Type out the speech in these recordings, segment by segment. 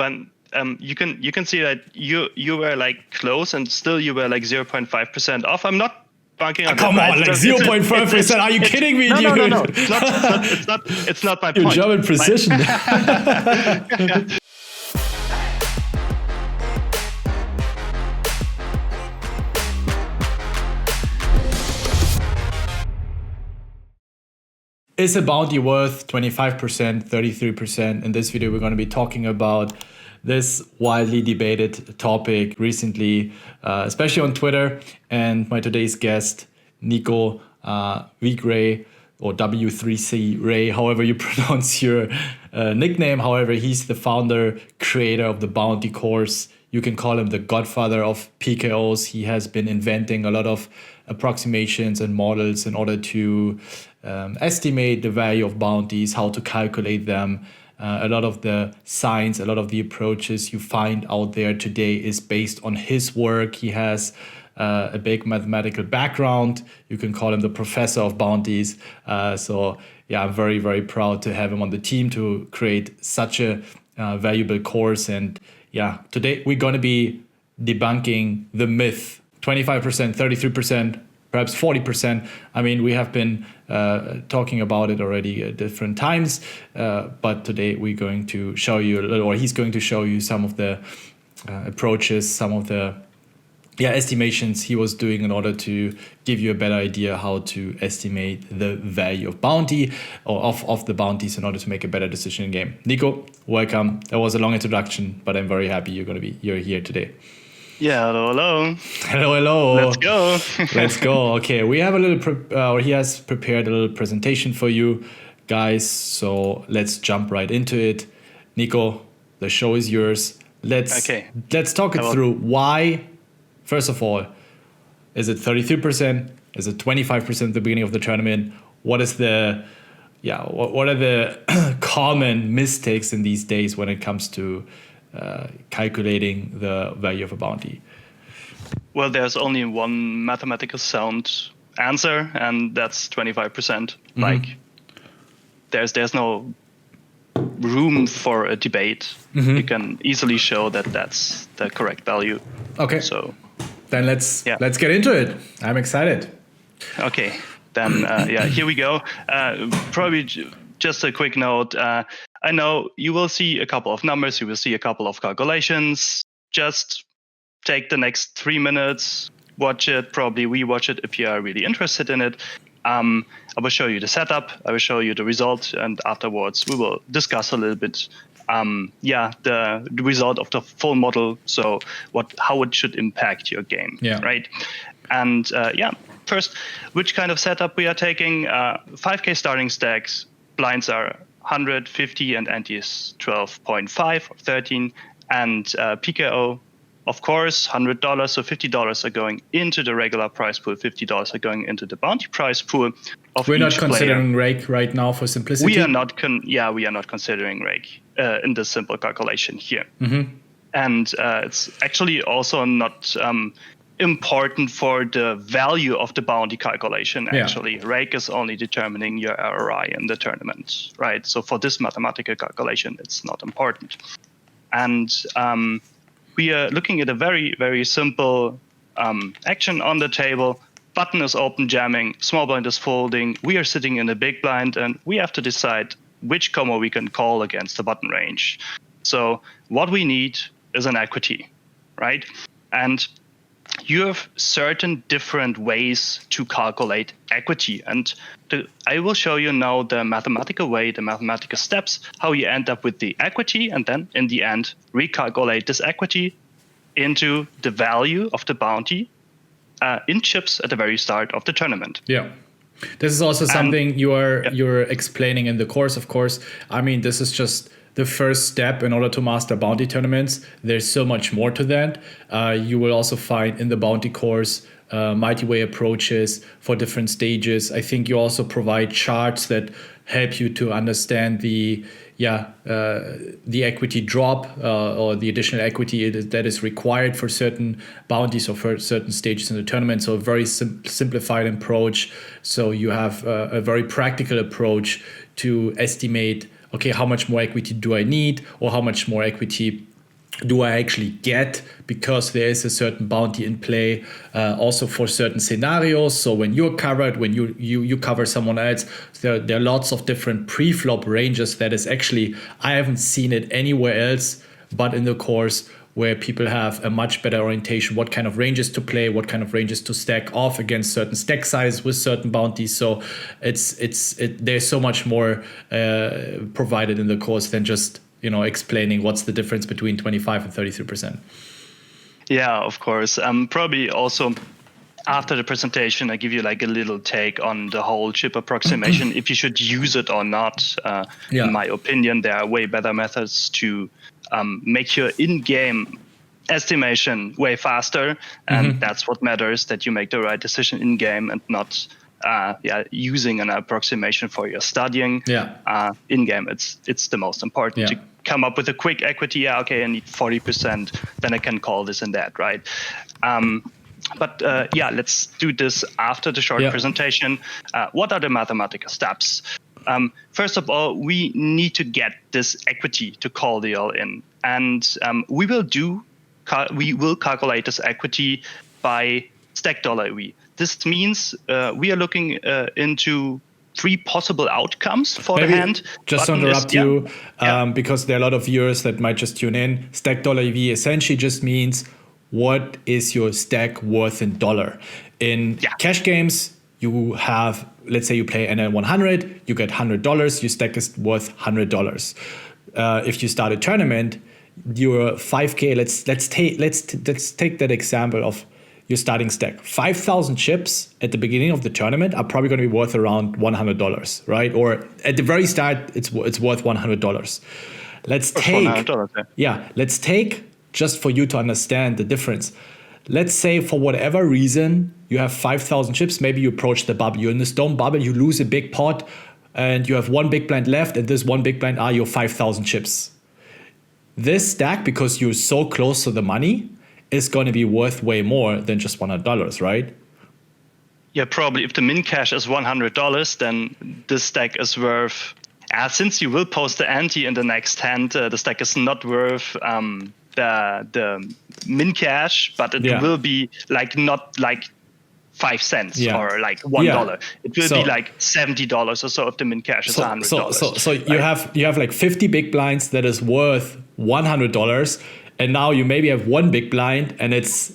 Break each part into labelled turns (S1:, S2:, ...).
S1: but you can see that you were like close, and still you were like 0.5% off. I'm not banking on
S2: come on, like 0.5%. Are you kidding me, dude?
S1: No. It's not my point.
S2: Your German precision. Is a bounty worth 25%, 33%? In this video, we're going to be talking about this widely debated topic recently, especially on Twitter. And my today's guest, Nico w3c.ray, or w3c.ray, however you pronounce your nickname. However, he's the founder, creator of the bounty course. You can call him the godfather of PKOs. He has been inventing a lot of approximations and models in order to estimate the value of bounties, how to calculate them. A lot of the science, a lot of the approaches you find out there today is based on his work. He has a big mathematical background. You can call him the professor of bounties. So yeah, I'm very, very proud to have him on the team to create such a valuable course. And yeah, today we're going to be debunking the myth, 25%, 33%, perhaps 40%. I mean, we have been talking about it already at different times, but today we're going to show you a little, or he's going to show you some of the approaches, some of the estimations he was doing in order to give you a better idea how to estimate the value of bounty or of the bounties in order to make a better decision in game. Nico, welcome. That was a long introduction, but I'm very happy you're here today.
S1: Yeah, hello.
S2: Hello.
S1: Let's go.
S2: Let's go. Okay, we have a little, he has prepared a little presentation for you guys. So let's jump right into it. Nico, the show is yours. Let's talk it through. Why, first of all, is it 33%? Is it 25% at the beginning of the tournament? What is the, what are the common mistakes in these days when it comes to calculating the value of a bounty?
S1: Well, there's only one mathematical sound answer, and that's 25%. Mm-hmm. Like, there's no room for a debate. Mm-hmm. You can easily show that that's the correct value.
S2: Okay.
S1: So
S2: then let's get into it. I'm excited.
S1: Okay. Then here we go. Probably just a quick note. I know you will see a couple of numbers, you will see a couple of calculations. Just take the next 3 minutes, watch it, probably rewatch it if you are really interested in it. I will show you the setup, I will show you the result, and afterwards we will discuss a little bit the result of the full model, so how it should impact your game, right? And first, which kind of setup we are taking? 5K starting stacks, blinds are 100, 50, and ante is 12.5 or 13. And PKO, of course, $100, so $50 are going into the regular prize pool, $50 are going into the bounty prize pool.
S2: We're not considering rake right now for simplicity.
S1: We are not considering rake in this simple calculation here. Mm-hmm. And it's actually also not important for the value of the bounty calculation. Actually, rake is only determining your ROI in the tournament, right? So for this mathematical calculation, it's not important. And we are looking at a very, very simple action on the table. Button is open jamming, small blind is folding. We are sitting in a big blind, and we have to decide which combo we can call against the button range. So what we need is an equity, right? And you have certain different ways to calculate equity. And I will show you now the mathematical way, the mathematical steps, how you end up with the equity, and then in the end, recalculate this equity into the value of the bounty in chips at the very start of the tournament.
S2: Yeah. This is also something you're explaining in the course, of course. I mean, this is just the first step in order to master bounty tournaments. There's so much more to that. You will also find in the bounty course multi-way approaches for different stages. I think you also provide charts that help you to understand the equity drop or the additional equity that is required for certain bounties or for certain stages in the tournament. So a very simplified approach. So you have a very practical approach to estimate, okay, how much more equity do I need, or how much more equity do I actually get because there is a certain bounty in play also for certain scenarios. So when you're covered, when you cover someone else, there are lots of different pre-flop ranges that is actually, I haven't seen it anywhere else but in the course, where people have a much better orientation, what kind of ranges to play, what kind of ranges to stack off against certain stack size with certain bounties. So there's so much more provided in the course than just explaining what's the difference between 25 and 33%.
S1: Yeah, of course. Probably also after the presentation, I give you like a little take on the whole chip approximation, if you should use it or not. In my opinion, there are way better methods to make your in-game estimation way faster. And that's what matters, that you make the right decision in-game and not using an approximation for your studying. In-game, it's the most important to come up with a quick equity. I need 40%, then I can call this and that, right? But let's do this after the short presentation. What are the mathematical steps? First of all, we need to get this equity to call the all-in, and we will calculate this equity by stack $EV. This means we are looking into 3 possible outcomes for the hand.
S2: Just to interrupt you, because there are a lot of viewers that might just tune in. Stack $EV essentially just means what is your stack worth in dollar. In cash games, you have, let's say you play NL 100, you get $100, your stack is worth $100. If you start a tournament, your 5K, let's take that example of your starting stack. 5,000 chips at the beginning of the tournament are probably going to be worth around $100, right? Or at the very start, it's worth $100. Let's take, just for you to understand the difference. Let's say for whatever reason, you have 5,000 chips, maybe you approach the bubble. You're in the stone bubble, you lose a big pot, and you have one big blind left, and this one big blind are your 5,000 chips. This stack, because you're so close to the money, is going to be worth way more than just $100, right?
S1: Yeah, probably. If the min cash is $100, then this stack is worth, since you will post the ante in the next hand, the stack is not worth the min cash, but it will be not 5 cents or like $1. It will be like $70 or so if the min cash is $100.
S2: So you have like 50 big blinds that is worth $100, and now you maybe have one big blind and it's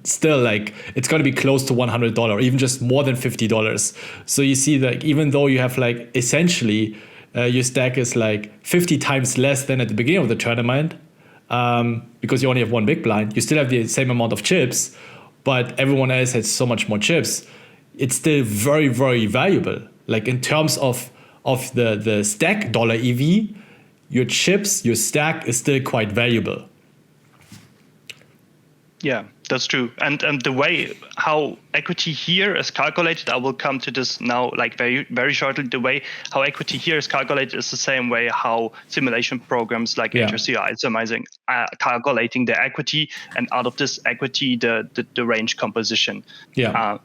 S2: still like it's going to be close to $100, even just more than $50. So you see that even though you have like essentially your stack is like 50 times less than at the beginning of the tournament, because you only have one big blind, you still have the same amount of chips, but everyone else has so much more chips. It's still very, very valuable. Like in terms of the stack $EV, your chips, your stack is still quite valuable.
S1: Yeah, that's true. And the way how equity here is calculated, I will come to this now, like very, very shortly. The way how equity here is calculated is the same way how simulation programs like HRC are optimizing, calculating the equity, and out of this equity, the range composition.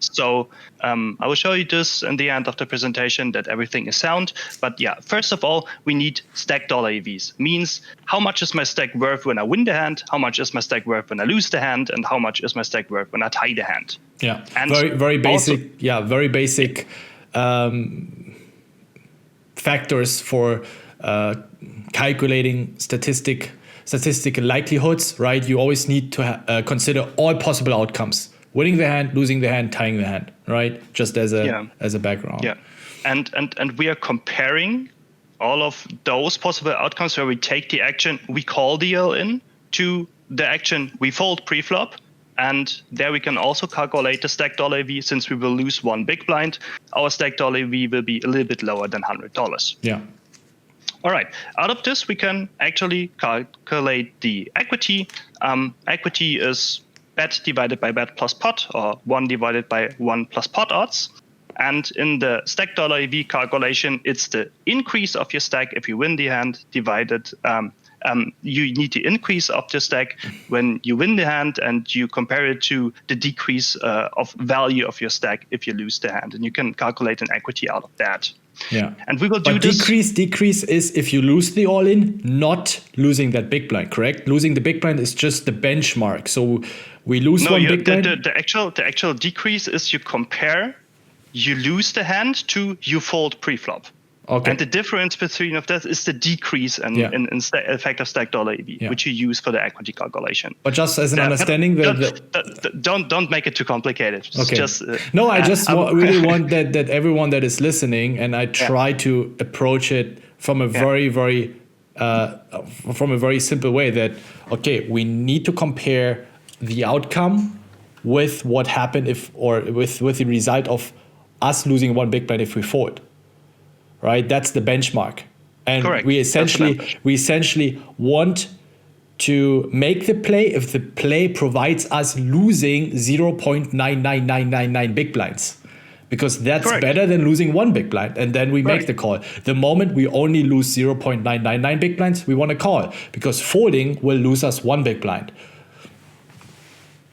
S1: So I will show you this in the end of the presentation, that everything is sound. But first of all, we need stack $EVs. Means how much is my stack worth when I win the hand? How much is my stack worth when I lose the hand? And how much is my stack worth when I tie the hand? And
S2: very basic. Very basic factors for calculating statistical likelihoods, right? You always need to consider all possible outcomes: winning the hand, losing the hand, tying the hand, right? Just as a background.
S1: And we are comparing all of those possible outcomes where we take the action, we call the all-in, to the action we fold pre-flop. And there we can also calculate the stack $EV. Since we will lose one big blind, our stack $EV will be a little bit lower than $100. All right. Out of this, we can actually calculate the equity. Equity is bet divided by bet plus pot, or 1 divided by 1 plus pot odds. And in the stack $EV calculation, it's the increase of your stack if you win the hand divided. You need the increase of the stack when you win the hand, and you compare it to the decrease of value of your stack if you lose the hand. And you can calculate an equity out of that.
S2: Yeah.
S1: And we will do
S2: but
S1: this.
S2: Decrease is if you lose the all-in, not losing that big blind, correct? Losing the big blind is just the benchmark. So we lose one big blind.
S1: The actual decrease is you compare, you lose the hand to you fold pre-flop.
S2: Okay.
S1: And the difference between of that is the decrease in effective stack dollar EV, which you use for the equity calculation.
S2: But just as an understanding,
S1: don't make it too complicated.
S2: Okay. I just really want that everyone that is listening, and I try to approach it from a very simple way. That we need to compare the outcome with what happened with the result of us losing one big blind if we fold. Right, that's the benchmark, and
S1: correct.
S2: we essentially want to make the play if the play provides us losing 0.99999 big blinds, because that's
S1: correct.
S2: better than losing one big blind, and then we make the call. The moment we only lose 0.999 big blinds, we want to call, because folding will lose us one big blind.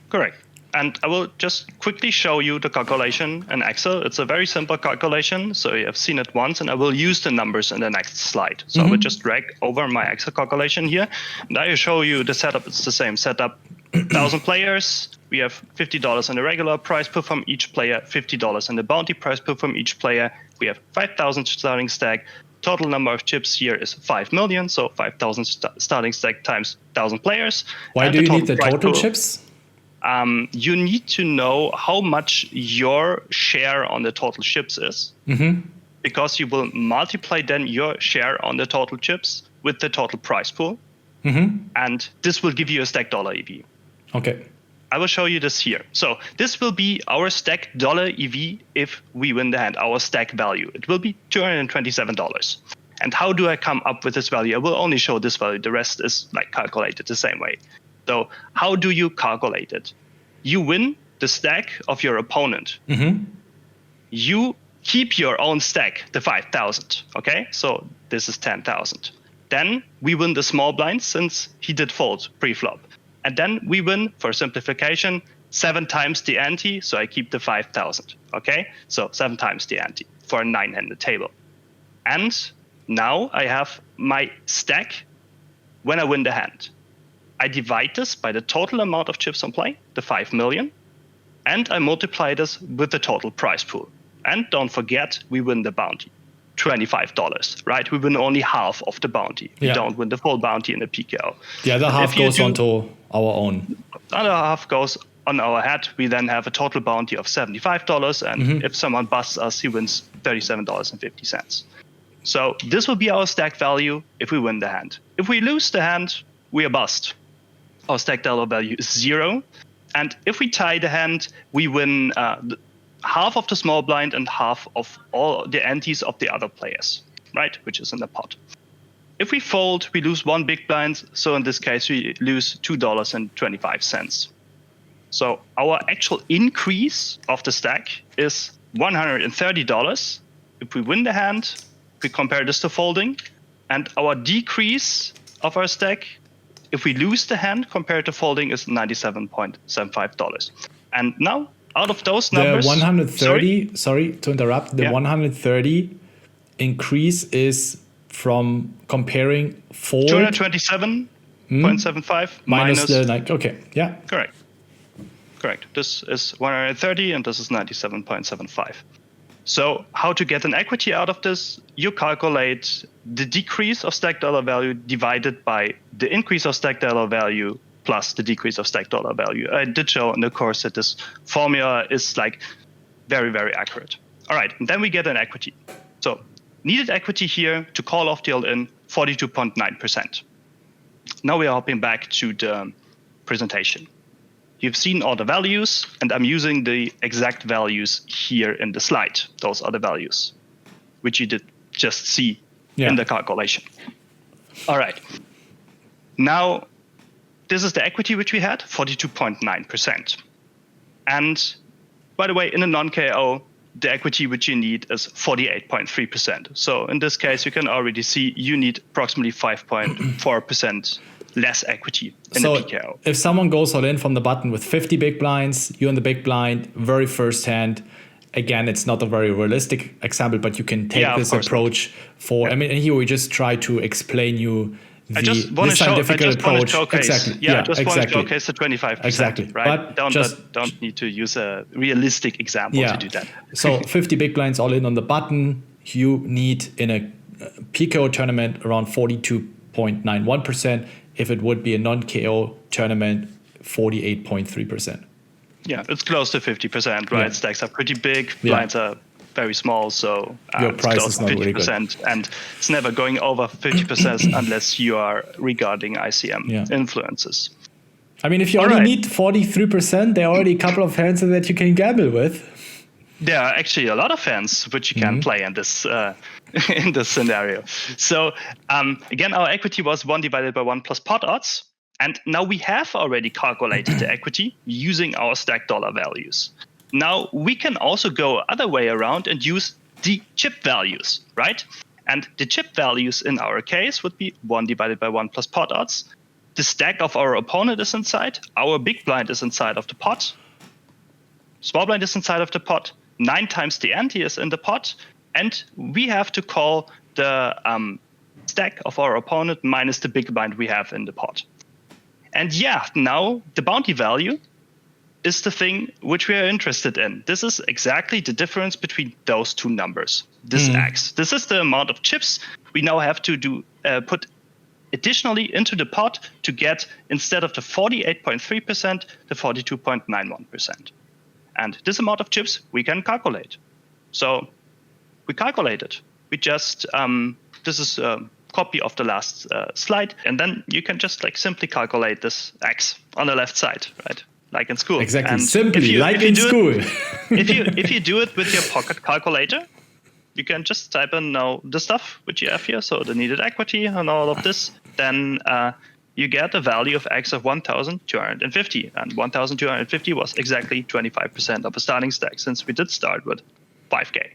S1: Correct. And I will just quickly show you the calculation in Excel. It's a very simple calculation, so you have seen it once, and I will use the numbers in the next slide. So I will just drag over my Excel calculation here, and I will show you the setup. It's the same setup. 1,000 players. We have $50 in the regular prize pool from each player, $50 in the bounty prize pool from each player. We have 5,000 starting stack. Total number of chips here is 5 million, so 5,000 starting stack times 1,000 players.
S2: Why do you need the total chips?
S1: You need to know how much your share on the total chips is, because you will multiply then your share on the total chips with the total prize pool, and this will give you a stack dollar EV.
S2: Okay.
S1: I will show you this here. So this will be our stack dollar EV if we win the hand, our stack value. It will be $227. And how do I come up with this value? I will only show this value. The rest is calculated the same way. So how do you calculate it? You win the stack of your opponent. You keep your own stack, the 5,000. Okay, so this is 10,000. Then we win the small blind since he did fold pre-flop. And then we win, for simplification, 7 times the ante. So I keep the 5,000. Okay, so 7 times the ante for a 9-handed table. And now I have my stack when I win the hand. I divide this by the total amount of chips on play, the 5 million, and I multiply this with the total prize pool. And don't forget, we win the bounty, $25, right? We win only half of the bounty. We don't win the full bounty in the PKO.
S2: The other half goes onto our own.
S1: The other half goes on our head. We then have a total bounty of $75, and if someone busts us, he wins $37.50. So this will be our stack value if we win the hand. If we lose the hand, we are bust. Our stack dollar value is 0. And if we tie the hand, we win half of the small blind and half of all the antes of the other players, right? Which is in the pot. If we fold, we lose one big blind. So in this case, we lose $2.25. So our actual increase of the stack is $130. If we win the hand, we compare this to folding. And our decrease of our stack, if we lose the hand compared to folding, is $97.75. And now, out of those numbers,
S2: the 130. Sorry to interrupt. The 130 increase is from comparing fold
S1: 227.75 minus
S2: the okay. Yeah.
S1: Correct. This is 130, and this is 97.75. So how to get an equity out of this? You calculate the decrease of stack dollar value divided by the increase of stack dollar value plus the decrease of stack dollar value. I did show in the course that this formula is very, very accurate. All right, and then we get an equity. So needed equity here to call off the all-in, 42.9%. Now we are hopping back to the presentation. You've seen all the values, and I'm using the exact values here in the slide. Those are the values, which you did just see in the calculation. All right. Now, this is the equity which we had, 42.9%. And by the way, in a non-KO, the equity which you need is 48.3%. So in this case, you can already see you need approximately 5.4% less equity in the PKO.
S2: If someone goes all in from the button with 50 big blinds, you're in the big blind, very first hand, again, it's not a very realistic example, but you can take this
S1: course
S2: approach for, I mean, and here we just try to explain you
S1: I just want to showcase.
S2: Exactly.
S1: I just want to showcase the 25%.
S2: Exactly.
S1: Right? But don't need to use a realistic example to do that.
S2: So 50 big blinds all in on the button. You need in a PKO tournament around 42.91%. If it would be a non-KO tournament, 48.3%.
S1: Yeah, it's close to 50%, right? Stacks are pretty big, blinds are very small, so
S2: your price is not 50%, really good.
S1: And it's never going over 50% unless you are regarding ICM influences.
S2: I mean, if you only need 43%, there are already a couple of hands that you can gamble with.
S1: There are actually a lot of hands which you can play in this in this scenario. So again, our equity was 1 divided by 1 plus pot odds. And now we have already calculated the equity using our stack dollar values. Now we can also go other way around and use the chip values, right? And the chip values in our case would be 1 divided by 1 plus pot odds. The stack of our opponent is inside. Our big blind is inside of the pot. Small blind is inside of the pot. 9 times the ante is in the pot. And we have to call the stack of our opponent minus the big blind we have in the pot. And now the bounty value is the thing which we are interested in. This is exactly the difference between those two numbers, this X. This is the amount of chips we now have to put additionally into the pot to get, instead of the 48.3%, the 42.91%. And this amount of chips we can calculate. So we calculate it. We just, this is a copy of the last slide. And then you can just simply calculate this X on the left side, right? Like in school.
S2: Exactly, and simply, like in school.
S1: If you do it with your pocket calculator, you can just type in now the stuff which you have here, so the needed equity and all of this. Then you get a value of X of 1,250. And 1,250 was exactly 25% of a starting stack, since we did start with 5K.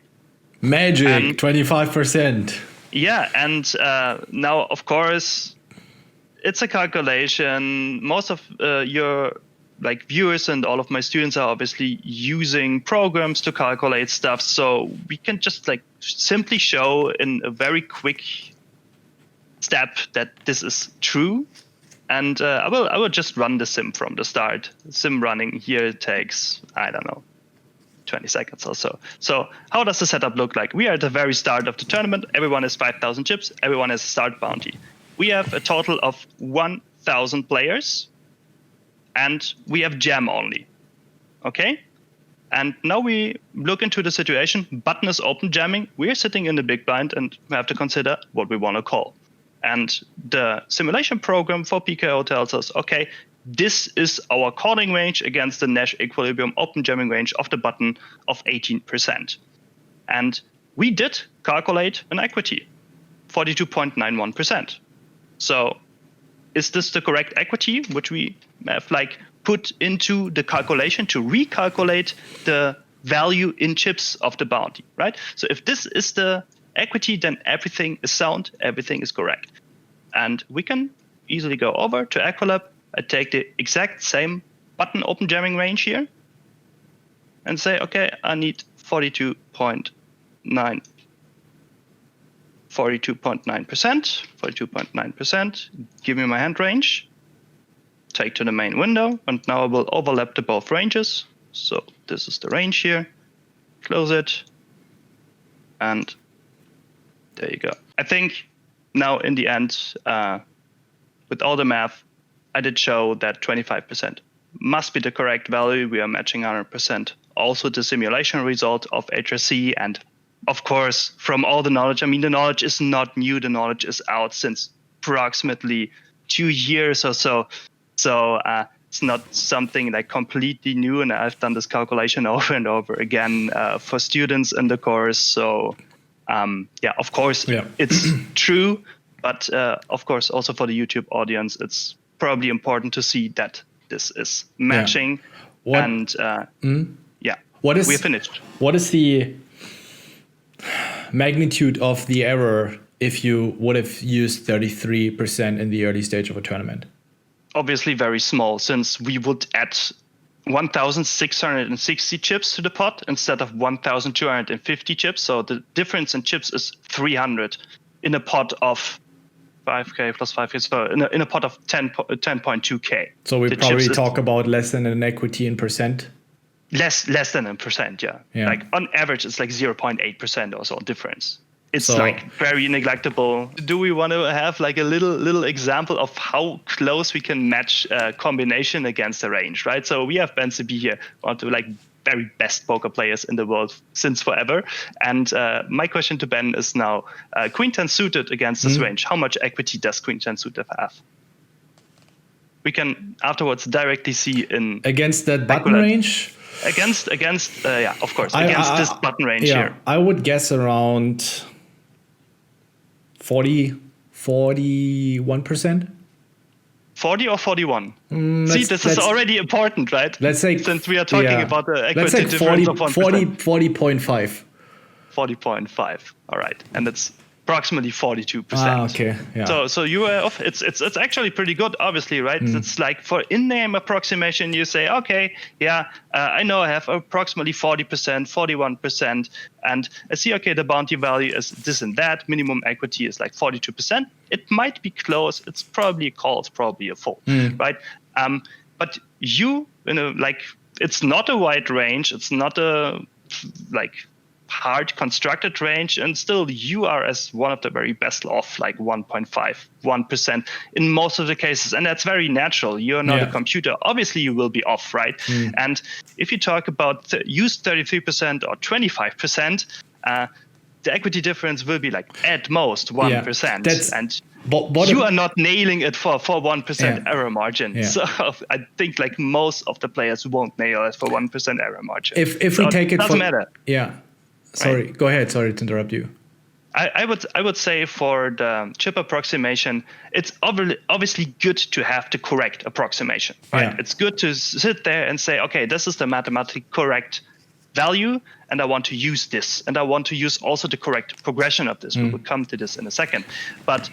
S2: Magic, 25%.
S1: Yeah, and now, of course, it's a calculation. Most of your viewers and all of my students are obviously using programs to calculate stuff. So we can just simply show in a very quick step that this is true. And I will just run the sim from the start. Sim running here takes, I don't know, 20 seconds or so. So how does the setup look like? We are at the very start of the tournament. Everyone has 5,000 chips. Everyone has a start bounty. We have a total of 1,000 players. And we have jam only, okay? And now we look into the situation. Button is open jamming. We're sitting in the big blind and we have to consider what we want to call. And the simulation program for PKO tells us, okay, this is our calling range against the Nash equilibrium open jamming range of the button of 18%. And we did calculate an equity, 42.91%. So is this the correct equity, which we have put into the calculation to recalculate the value in chips of the bounty, right? So if this is the equity, then everything is sound, everything is correct. And we can easily go over to Equilab. I take the exact same button open jamming range here and say, okay, I need 42.9%. 42.9%, give me my hand range, take to the main window, and now I will overlap the both ranges. So this is the range here, close it, and there you go. I think now in the end, with all the math, I did show that 25% must be the correct value. We are matching 100%. Also the simulation result of h3c, and of course, from all the knowledge, I mean, the knowledge is not new. The knowledge is out since approximately 2 years or so. So it's not something completely new. And I've done this calculation over and over again for students in the course. So of course, it's true. But of course, also for the YouTube audience, it's probably important to see that this is matching.
S2: What,
S1: and
S2: what is,
S1: we're finished.
S2: What is the magnitude of the error if you would have used 33% in the early stage of a tournament?
S1: Obviously very small, since we would add 1,660 chips to the pot instead of 1,250 chips. So the difference in chips is 300 in a pot of 5K plus 5K, so in a pot of 10.2K.
S2: So we probably talk about less than an equity in percent?
S1: Less than a percent, yeah. Like on average, it's like 0.8% or so difference. It's like very neglectable. Do we want to have like a little example of how close we can match combination against the range, right? So we have BENCB here, one of the like very best poker players in the world since forever. And my question to Ben is now, Queen 10 suited against this range, how much equity does Queen 10 suited have? We can afterwards directly see in...
S2: Against that button range?
S1: Against yeah, of course, against this button range here.
S2: I would guess around 41%.
S1: 40 or 41? See, this is already important, right?
S2: Let's say,
S1: since we are talking about the equity difference
S2: 40,
S1: of 1%.
S2: 40.5.
S1: 40.5. All right, and it's approximately 42%.
S2: Okay. Yeah.
S1: So you are off. It's actually pretty good, obviously, right? It's like for in-name approximation, you say, okay, I know I have approximately 40%, 41%, and I see, okay, the bounty value is this and that. Minimum equity is like 42%. It might be close. It's probably a call. It's probably a fold, right? But you know, like, it's not a wide range. It's not a like hard constructed range, and still you are as one of the very best off like 1.5-1% in most of the cases, and that's very natural. You're not a computer, obviously you will be off, right? And if you talk about use 33% or 25%, the equity difference will be like at most 1%, and you are not nailing it for 1% error margin. So I think like most of the players won't nail it for 1% error margin.
S2: If we take it,
S1: doesn't matter.
S2: Sorry,
S1: right?
S2: Go ahead. Sorry to interrupt you.
S1: I would say for the chip approximation, it's obviously good to have the correct approximation. Right? It's good to sit there and say, okay, this is the mathematically correct value, and I want to use this, and I want to use also the correct progression of this. We will come to this in a second. But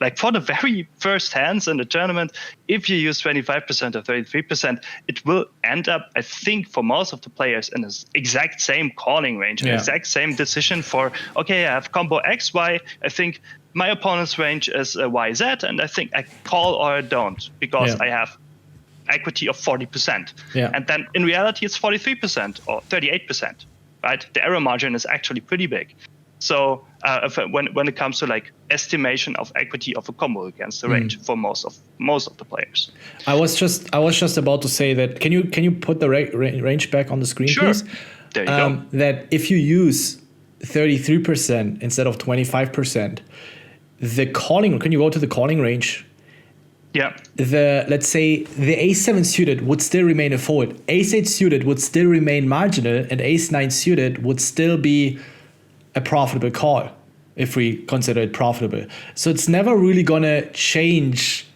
S1: like for the very first hands in the tournament, if you use 25% or 33%, it will end up, I think, for most of the players in the exact same calling range, the exact same decision for, okay, I have combo X, Y. I think my opponent's range is Y, Z, and I think I call or I don't because I have equity of 40%. And then in reality, it's 43% or 38%, right? The error margin is actually pretty big. So when it comes to like estimation of equity of a combo against the range for most of the players,
S2: I was just about to say that. Can you put the range back on the screen, please?
S1: There you go.
S2: That if you use 33% instead of 25%, the calling. Can you go to the calling range?
S1: Yeah.
S2: Let's say the ace-7 suited would still remain a fold. Ace-8 suited would still remain marginal, and ace-9 suited would still be a profitable call if we consider it profitable. So it's never really gonna change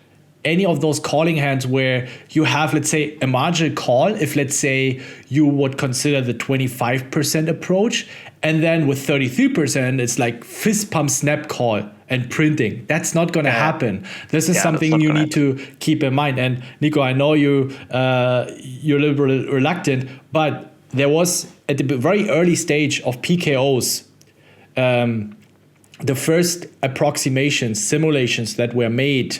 S2: any of those calling hands where you have, let's say, a marginal call if, let's say, you would consider the 25% approach, and then with 33% it's like fist pump snap call and printing. That's not gonna happen. This is something you need to keep in mind. And Nico, I know you're a little bit reluctant, but there was at the very early stage of PKOs, the first approximations, simulations that were made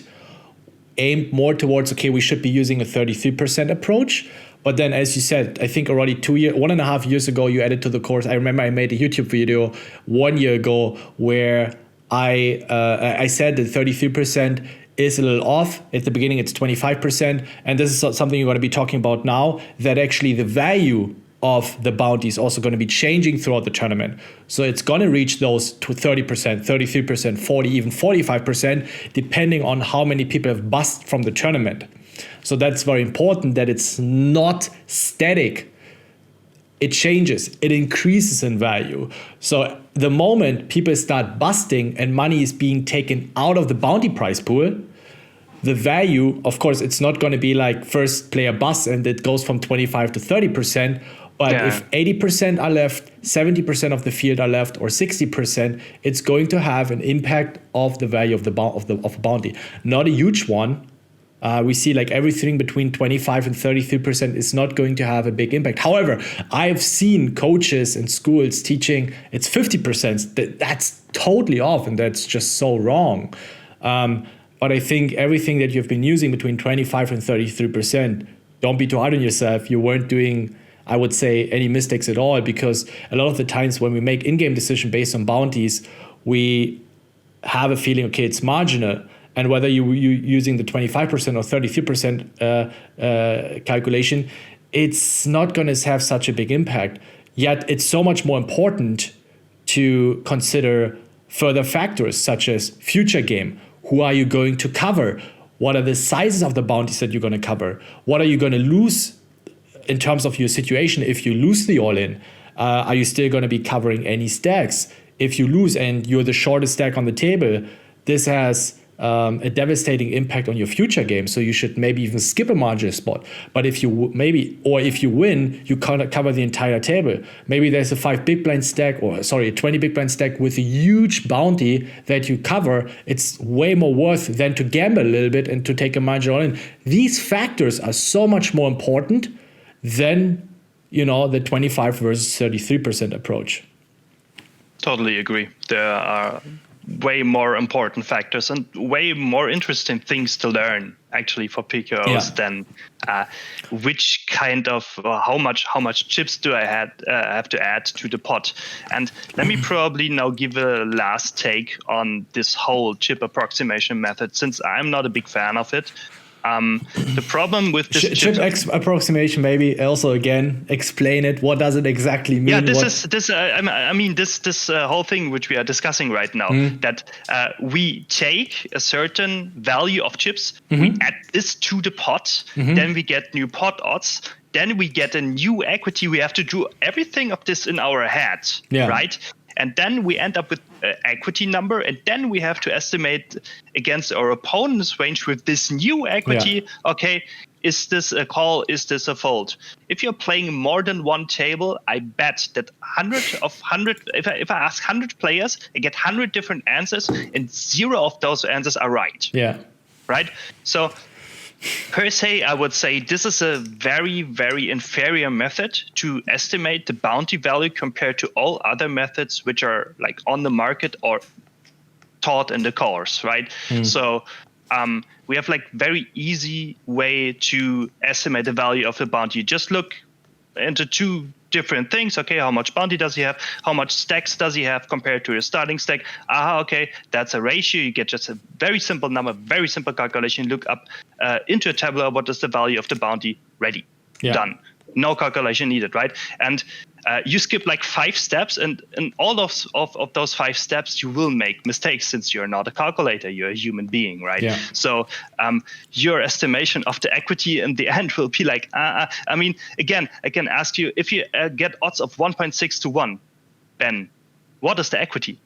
S2: aimed more towards, okay, we should be using a 33% approach. But then, as you said, I think already 1.5 years ago, you added to the course. I remember I made a YouTube video 1 year ago where I said that 33% is a little off. At the beginning, it's 25%. And this is something you're going to be talking about now, that actually the value of the bounty is also going to be changing throughout the tournament. So it's going to reach those to 30%, 33%, 40, even 45%, depending on how many people have bust from the tournament. So that's very important, that it's not static. It changes, it increases in value. So the moment people start busting and money is being taken out of the bounty prize pool, the value, of course, it's not going to be like first player bust and it goes from 25 to 30%. But if 80% are left, 70% of the field are left, or 60%, it's going to have an impact of the value of the bounty. Not a huge one, We see like everything between 25 and 33% is not going to have a big impact. However, I've seen coaches and schools teaching it's 50%. That's totally off, and that's just so wrong. But I think everything that you've been using between 25 and 33%, don't be too hard on yourself. You weren't doing, I would say, any mistakes at all, because a lot of the times when we make in-game decision based on bounties, we have a feeling, okay, it's marginal. And whether you're using the 25% or 33% calculation, it's not going to have such a big impact. Yet it's so much more important to consider further factors such as future game. Who are you going to cover? What are the sizes of the bounties that you're going to cover? What are you going to lose in terms of your situation if you lose the all-in? Are you still going to be covering any stacks? If you lose and you're the shortest stack on the table, this has a devastating impact on your future game. So you should maybe even skip a marginal spot. But if you if you win, you can't cover the entire table. Maybe there's a 20 big blind stack with a huge bounty that you cover. It's way more worth than to gamble a little bit and to take a marginal in. These factors are so much more important than, the 25 versus 33% approach.
S1: Totally agree. There are way more important factors and way more interesting things to learn actually for PKOs than which kind of how much chips do I have to add to the pot. And let me probably now give a last take on this whole chip approximation method, since I'm not a big fan of it. The problem with this
S2: chip approximation, maybe also again explain it. What does it exactly mean?
S1: Yeah, this whole thing which we are discussing right now, that we take a certain value of chips, we add this to the pot, then we get new pot odds, then we get a new equity. We have to do everything of this in our head, right? And then we end up with an equity number, and then we have to estimate against our opponent's range with this new equity. Okay, is this a call? Is this a fold? If you're playing more than one table, I bet that if I ask 100 players, I get 100 different answers, and 0 of those answers are right.
S2: Yeah.
S1: Right? So per se, I would say this is a very, very inferior method to estimate the bounty value compared to all other methods which are like on the market or taught in the course, right? So we have like very easy way to estimate the value of the bounty. Just look into 2 different things. Okay, how much bounty does he have? How much stacks does he have compared to his starting stack? Okay, that's a ratio. You get just a very simple number, very simple calculation. Look up into a tabular, what is the value of the bounty? Ready, done. No calculation needed, right? And you skip like 5 steps, and in all of those 5 steps, you will make mistakes since you're not a calculator, you're a human being, right? Yeah. So your estimation of the equity in the end will be like, I mean, again, I can ask you, if you get odds of 1.6 to 1, Ben, what is the equity?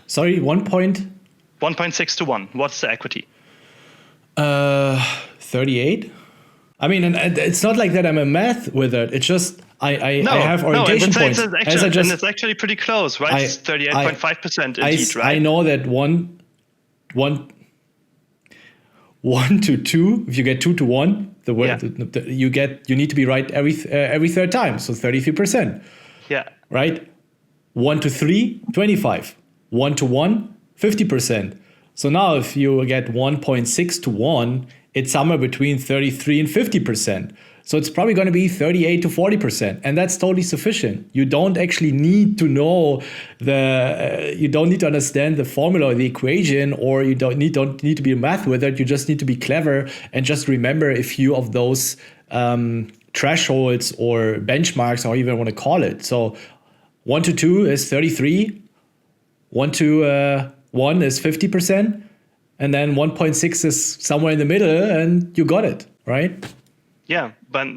S2: Sorry,
S1: 1.6 to 1, what's the equity?
S2: 38? I mean, and it's not like that I'm a math with it. It's just I have orientation points.
S1: It's actually pretty close, right? It's 38.5% indeed, right?
S2: I know that one to 2. If you get 2 to 1, you need to be right every third time. So 33%. Yeah. Right. 1 to 3, 25. 1 to 1, 50%. So now if you get 1.6 to 1, it's somewhere between 33 and 50%. So it's probably going to be 38 to 40%. And that's totally sufficient. You don't actually need to know you don't need to understand the formula or the equation, or you don't need to be a math with it. You just need to be clever and just remember a few of those thresholds or benchmarks, or even want to call it. So 1 to 2 is 33. 1 to 1 is 50%. And then 1.6 is somewhere in the middle, and you got it, right?
S1: Yeah, but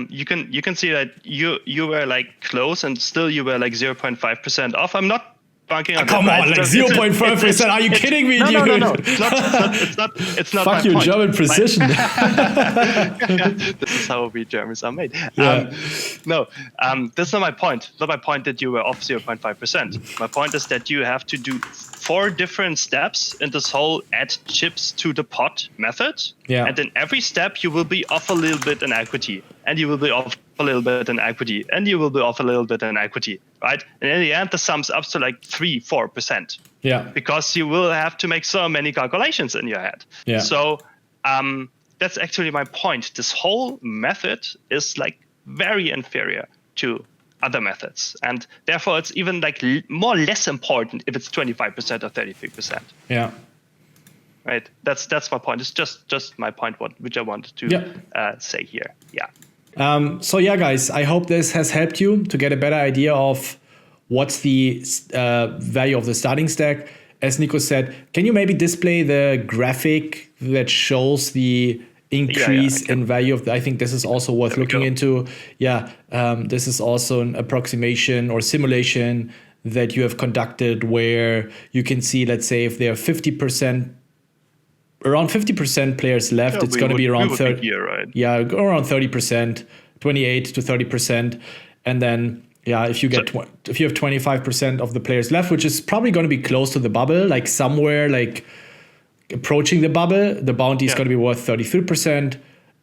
S1: you can see that you were like close, and still you were like 0.5% off. I'm not debunking on
S2: come on, like 0.5%. Are you kidding me, dude?
S1: No. It's not
S2: Fuck
S1: my
S2: you,
S1: point.
S2: German precision.
S1: This is how we Germans are made.
S2: Yeah.
S1: This is not my point. Not my point that you were off 0.5%. My point is that you have to do 4 different steps in this whole add chips to the pot method.
S2: Yeah.
S1: And in every step, you will be off a little bit in equity, and you will be off a little bit in equity, and you will be off a little bit in equity, right? And in the end, the sums up to like 3-4%.
S2: Yeah.
S1: Because you will have to make so many calculations in your head.
S2: Yeah.
S1: So that's actually my point. This whole method is like very inferior to other methods, and therefore it's even like more less important if it's 25% or 33%.
S2: Yeah.
S1: Right. That's my point. It's just my point, which I wanted to say here. Yeah.
S2: So yeah, guys, I hope this has helped you to get a better idea of what's the value of the starting stack. As Nico said, can you maybe display the graphic that shows the increase in value of I think this is also worth looking into. This is also an approximation or simulation that you have conducted where you can see, let's say, if there are around 50% players left, it's going to be around 30.
S1: Right?
S2: Yeah, around 30%, 28 to 30%, and then if you get if you have 25% of the players left, which is probably going to be close to the bubble, like somewhere like approaching the bubble, the bounty is going to be worth 33%.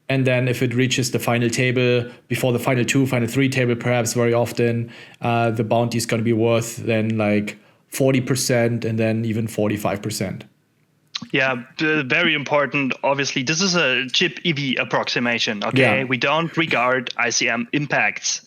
S2: And then if it reaches the final table, before the final 2, final 3 table, perhaps very often, the bounty is going to be worth then like 40% and then even 45%.
S1: Yeah, very important. Obviously, this is a chip EV approximation. Okay, we don't regard ICM impacts.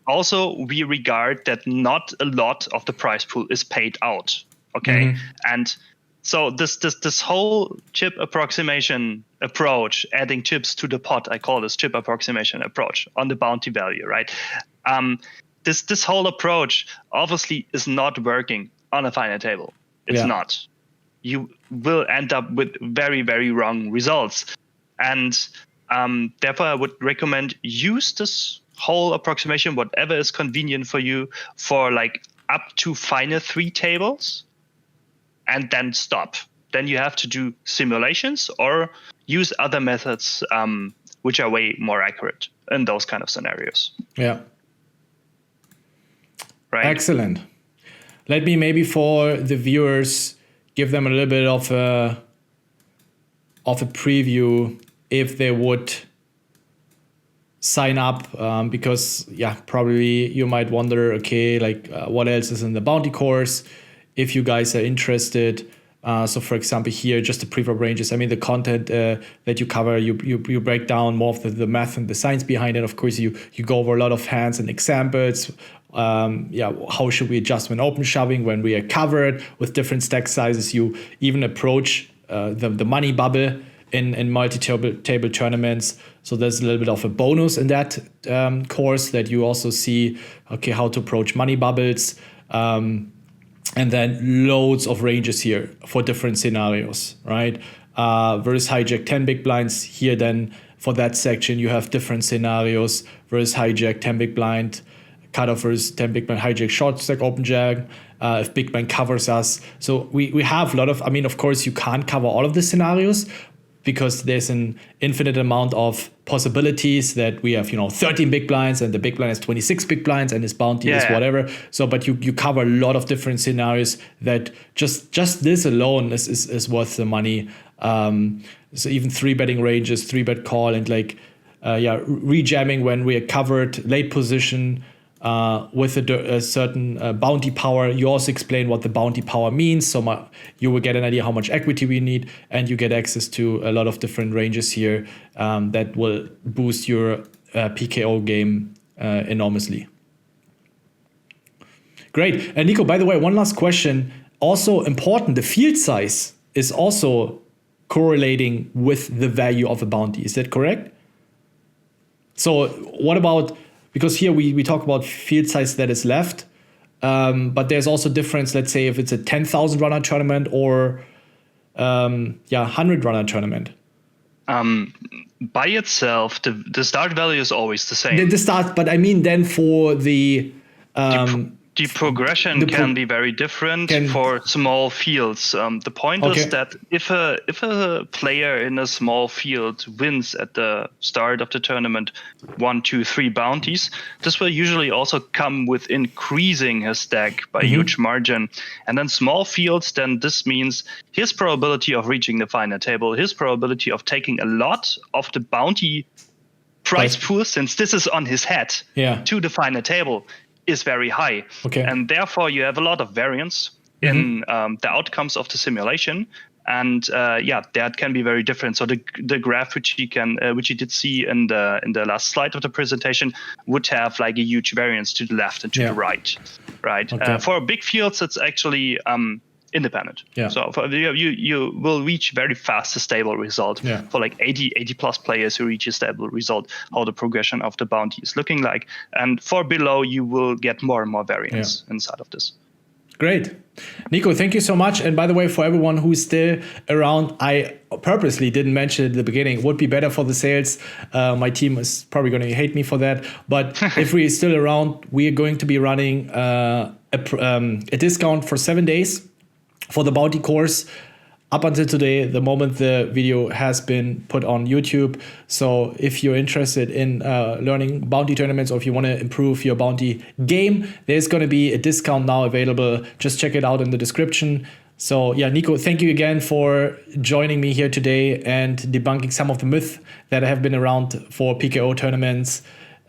S1: Also, we regard that not a lot of the prize pool is paid out. Okay, and so this whole chip approximation approach, adding chips to the pot, I call this chip approximation approach on the bounty value, right? This whole approach obviously is not working on a final table. It's not. You will end up with very, very wrong results. And therefore, I would recommend use this whole approximation, whatever is convenient for you, for like up to final 3 tables, and then stop. Then you have to do simulations or use other methods which are way more accurate in those kind of scenarios.
S2: Yeah.
S1: Right.
S2: Excellent. Let me maybe for the viewers give them a little bit of a preview if they would sign up, because probably you might wonder, okay, like what else is in the bounty course if you guys are interested. So for example, here, just the prefab ranges. I mean, the content that you cover, you break down more of the math and the science behind it. Of course, you go over a lot of hands and examples. How should we adjust when open shoving, when we are covered with different stack sizes? You even approach the money bubble in multi-table tournaments. So there's a little bit of a bonus in that course that you also see, okay, how to approach money bubbles. And then loads of ranges here for different scenarios, right? Versus hijack 10 big blinds. Here then for that section, you have different scenarios. Versus hijack 10 big blind, cutoff versus 10 big blind, hijack short stack open jack. If big blind covers us. So we have a lot of, I mean, of course, you can't cover all of the scenarios because there's an infinite amount of possibilities that we have, 13 big blinds and the big blind has 26 big blinds and his bounty is whatever. So, but you cover a lot of different scenarios that just this alone is worth the money. So even 3-betting ranges, 3-bet call, and rejamming when we are covered, late position, with a certain bounty power. You also explain what the bounty power means, so you will get an idea how much equity we need, and you get access to a lot of different ranges here that will boost your PKO game enormously. Great. And Nico, by the way, one last question. Also important, the field size is also correlating with the value of a bounty. Is that correct? So what about... Because here we talk about field size that is left, but there's also difference, let's say, if it's a 10,000 runner tournament or 100 runner tournament.
S1: By itself, the start value is always the same.
S2: The start, but I mean then for the...
S1: the The progression can be very different for small fields. The point is that if a player in a small field wins at the start of the tournament 1, 2, 3 bounties, this will usually also come with increasing his stack by a huge margin. And then small fields, then this means his probability of reaching the final table, his probability of taking a lot of the bounty prize pool, since this is on his head, to the final table, is very high. And therefore you have a lot of variance in the outcomes of the simulation. And that can be very different. So the graph which you did see in the last slide of the presentation would have like a huge variance to the left and to the right. For big fields, it's actually independent. So for you will reach very fast a stable result. For like 80 plus players who reach a stable result, how the progression of the bounty is looking like. And for below, you will get more and more variance inside of this.
S2: Great. Nico, thank you so much. And by the way, for everyone who's still around, I purposely didn't mention it at the beginning. It would be better for the sales. My team is probably going to hate me for that. But if we're still around, we are going to be running a discount for 7 days for the bounty course up until today, the moment the video has been put on YouTube. So if you're interested in learning bounty tournaments, or if you want to improve your bounty game, there's going to be a discount now available. Just check it out in the description. So yeah, Nico, thank you again for joining me here today and debunking some of the myths that have been around for PKO tournaments.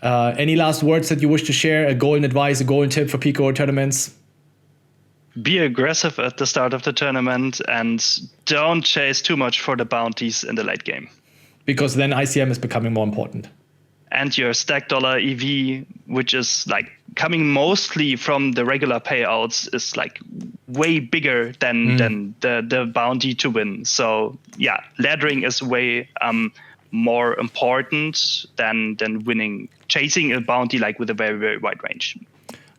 S2: Any last words that you wish to share? A golden advice, a golden tip for PKO tournaments?
S1: Be aggressive at the start of the tournament and don't chase too much for the bounties in the late game.
S2: Because then ICM is becoming more important.
S1: And your stack dollar EV, which is like coming mostly from the regular payouts, is like way bigger than the bounty to win. So yeah, laddering is way more important than winning, chasing a bounty like with a very, very wide range.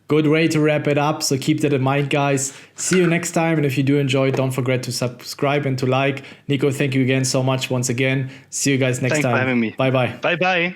S2: Good way to wrap it up. So keep that in mind, guys. See you next time. And if you do enjoy, don't forget to subscribe and to like. Nico, thank you again so much once again. See you guys next time.
S1: Thanks for having me.
S2: Bye-bye.
S1: Bye-bye.